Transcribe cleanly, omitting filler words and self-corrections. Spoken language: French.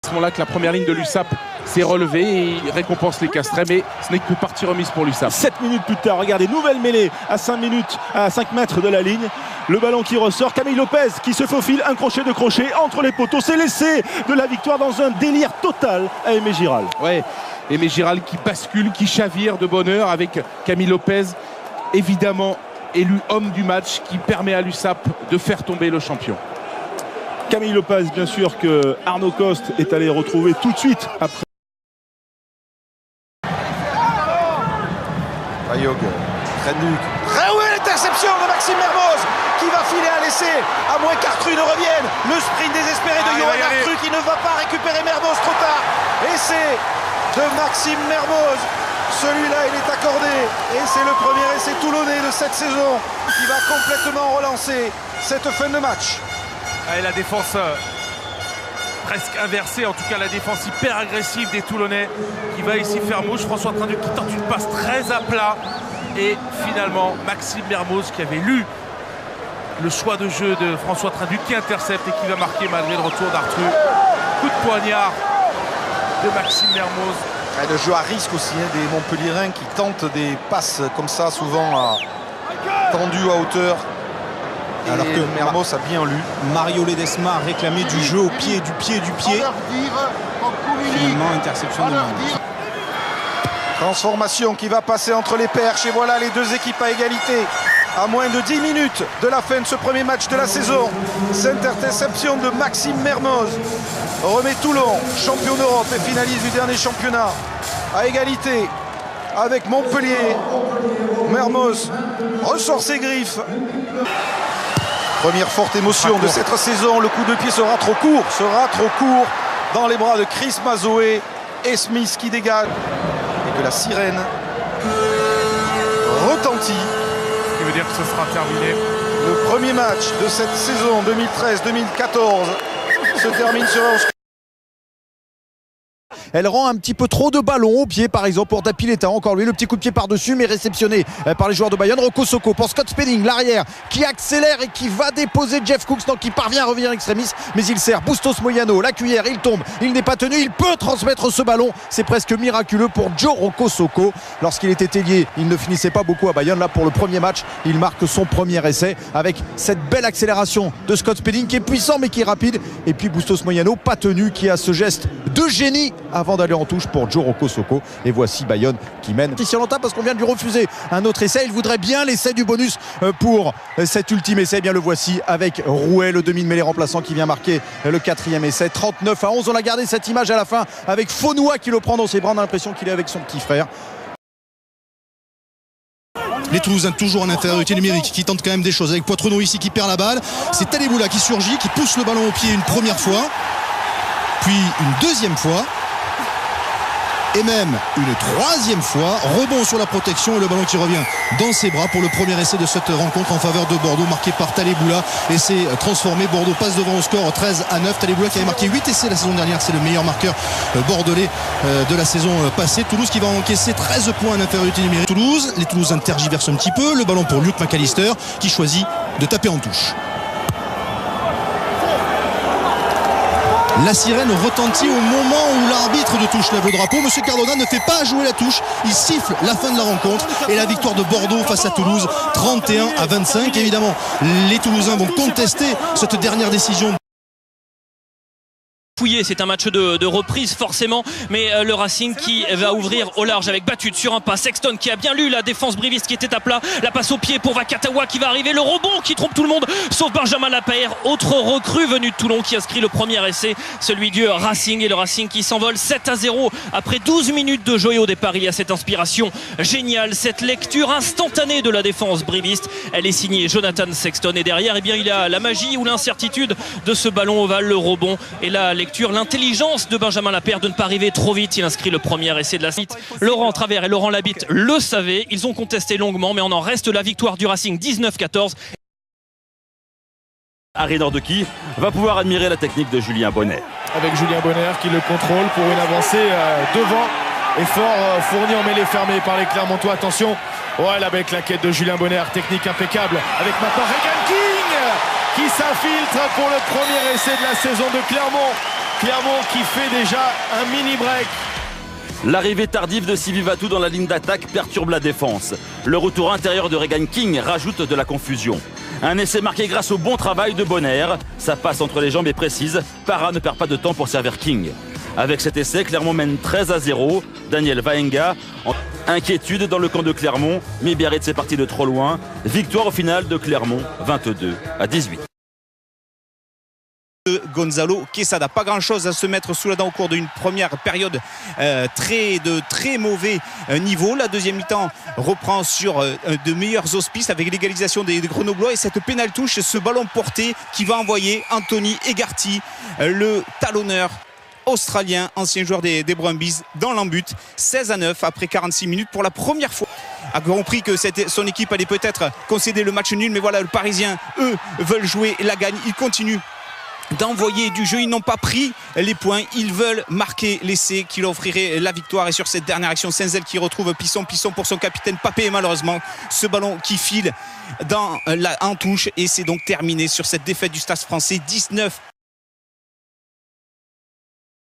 ce moment-là que la première ligne de l'USAP s'est relevée et il récompense les Castrets, mais ce n'est que partie remise pour l'USAP. 7 minutes plus tard, regardez, nouvelle mêlée à 5 mètres de la ligne. Le ballon qui ressort, Camille Lopez qui se faufile, un crochet de crochet entre les poteaux. C'est l'essai de la victoire dans un délire total à Aimé Giral. Ouais, Aimé Giral qui bascule, qui chavire de bonheur avec Camille Lopez, évidemment élu homme du match, qui permet à l'USAP de faire tomber le champion. Camille Lopez, bien sûr, que Arnaud Coste est allé retrouver tout de suite après. Bayog, Trenduc. Très ouais, l'interception de Maxime Mermoz qui va filer à l'essai, à moins qu'Artru ne revienne. Le sprint désespéré de Johan Artru qui ne va pas récupérer Mermoz trop tard. Essai de Maxime Mermoz. Celui-là, il est accordé. Et c'est le premier essai toulonnais de cette saison qui va complètement relancer cette fin de match. Et la défense presque inversée, en tout cas la défense hyper agressive des Toulonnais qui va ici faire mouche. François Trenduc qui tente une passe très à plat et finalement Maxime Mermoz qui avait lu le choix de jeu de François Trenduc qui intercepte et qui va marquer malgré le retour d'Artru. Coup de poignard de Maxime Mermoz. Et le jeu à risque aussi des Montpellierins qui tentent des passes comme ça, souvent tendues à hauteur. Alors que Mermoz a bien lu. Mario Ledesma a réclamé du jeu au pied, du pied. Finalement, interception de Mermoz. Transformation qui va passer entre les perches. Et voilà les deux équipes à égalité. À moins de 10 minutes de la fin de ce premier match de la saison. Cette interception de Maxime Mermoz remet Toulon, champion d'Europe et finaliste du dernier championnat, à égalité avec Montpellier. Mermoz ressort ses griffes. Première forte émotion de cette saison. Le coup de pied sera trop court dans les bras de Chris Mazoé et Smith qui dégage. Et que la sirène retentit. Ce qui veut dire que ce sera terminé. Le premier match de cette saison 2013-2014 se termine sur un score. Elle rend un petit peu trop de ballons au pied, par exemple pour Dapileta. Encore lui, le petit coup de pied par-dessus, mais réceptionné par les joueurs de Bayonne. Rocco Socco pour Scott Spedding, l'arrière qui accélère et qui va déposer Jeff Cooks, donc qui parvient à revenir extrémiste, mais il sert Bustos Moyano, la cuillère, il tombe, il n'est pas tenu, il peut transmettre ce ballon. C'est presque miraculeux pour Joe Rocco Socco. Lorsqu'il était ailier, il ne finissait pas beaucoup à Bayonne. Là, pour le premier match, il marque son premier essai avec cette belle accélération de Scott Spedding qui est puissant mais qui est rapide. Et puis Bustos Moyano, pas tenu, qui a ce geste de génie avant d'aller en touche pour Joe Rocco Socco. Et voici Bayonne qui mène ici longtemps parce qu'on vient de lui refuser un autre essai. Il voudrait bien l'essai du bonus pour cet ultime essai. Eh bien le voici avec Rouet, le demi de mêlée remplaçant qui vient marquer le quatrième essai. 39-11. On a gardé cette image à la fin avec Faunois qui le prend dans ses bras. On a l'impression qu'il est avec son petit frère. Les Toulousains toujours en infériorité numérique qui tentent quand même des choses avec Poitrenaud ici qui perd la balle. C'est Taleboula qui surgit, qui pousse le ballon au pied une première fois, puis une deuxième fois et même une troisième fois. Rebond sur la protection et le ballon qui revient dans ses bras pour le premier essai de cette rencontre en faveur de Bordeaux, marqué par Taleboula. Essai transformé, Bordeaux passe devant au score 13-9. Taleboula qui avait marqué 8 essais la saison dernière, c'est le meilleur marqueur bordelais de la saison passée. Toulouse qui va encaisser 13 points en infériorité numérique. Toulouse, les Toulousains tergiversent un petit peu. Le ballon pour Luke McAllister qui choisit de taper en touche. La sirène retentit au moment où l'arbitre de touche lève le drapeau. Monsieur Cardona ne fait pas jouer la touche. Il siffle la fin de la rencontre et la victoire de Bordeaux face à Toulouse 31-25. Évidemment, les Toulousains vont contester cette dernière décision. C'est un match de reprise forcément, mais le Racing qui va ouvrir au large avec Batut sur un pas. Sexton qui a bien lu la défense briviste qui était à plat, la passe au pied pour Vakatawa qui va arriver, le rebond qui trompe tout le monde sauf Benjamin Lapeyre, autre recrue venu de Toulon qui inscrit le premier essai, celui du Racing, et le Racing qui s'envole 7-0 après 12 minutes de jeu. Et au départ il y a cette inspiration géniale, cette lecture instantanée de la défense briviste, elle est signée Jonathan Sexton, et derrière eh bien, il y a la magie ou l'incertitude de ce ballon ovale, le rebond et la lecture, l'intelligence de Benjamin Lapeyre de ne pas arriver trop vite. Il inscrit le premier essai de la suite. Laurent Travers et Laurent Labitte le savaient, ils ont contesté longuement, mais on en reste la victoire du Racing 19-14. Harry Norducky va pouvoir admirer la technique de Julien Bonner. Avec Julien Bonner qui le contrôle pour une avancée devant. Effort fourni en mêlée fermée par les Clermontois. Attention, ouais, la belle claquette de Julien Bonner, technique impeccable. Avec maintenant Regan King qui s'infiltre pour le premier essai de la saison de Clermont. Clermont qui fait déjà un mini break. L'arrivée tardive de Sivivatou dans la ligne d'attaque perturbe la défense. Le retour intérieur de Regan King rajoute de la confusion. Un essai marqué grâce au bon travail de Bonner. Ça passe entre les jambes et précise. Parra ne perd pas de temps pour servir King. Avec cet essai, Clermont mène 13-0. Daniel Vaenga. Inquiétude dans le camp de Clermont. Mais Biarritz est parti de trop loin. Victoire au final de Clermont, 22-18. Gonzalo Quesada. Pas grand chose à se mettre sous la dent au cours d'une première période de très mauvais niveau. La deuxième mi-temps reprend sur de meilleurs auspices avec l'égalisation des Grenoblois et cette pénale touche, ce ballon porté qui va envoyer Anthony Egarty, le talonneur australien, ancien joueur des Brumbies, dans l'embut. 16-9 après 46 minutes pour la première fois. A compris que son équipe allait peut-être concéder le match nul, mais voilà, le Parisien, eux, veulent jouer la gagne. Ils continuent d'envoyer du jeu, ils n'ont pas pris les points, ils veulent marquer l'essai qui leur offrirait la victoire. Et sur cette dernière action, Senzel qui retrouve Pisson pour son capitaine Papé, et malheureusement ce ballon qui file en touche, et c'est donc terminé sur cette défaite du Stade français 19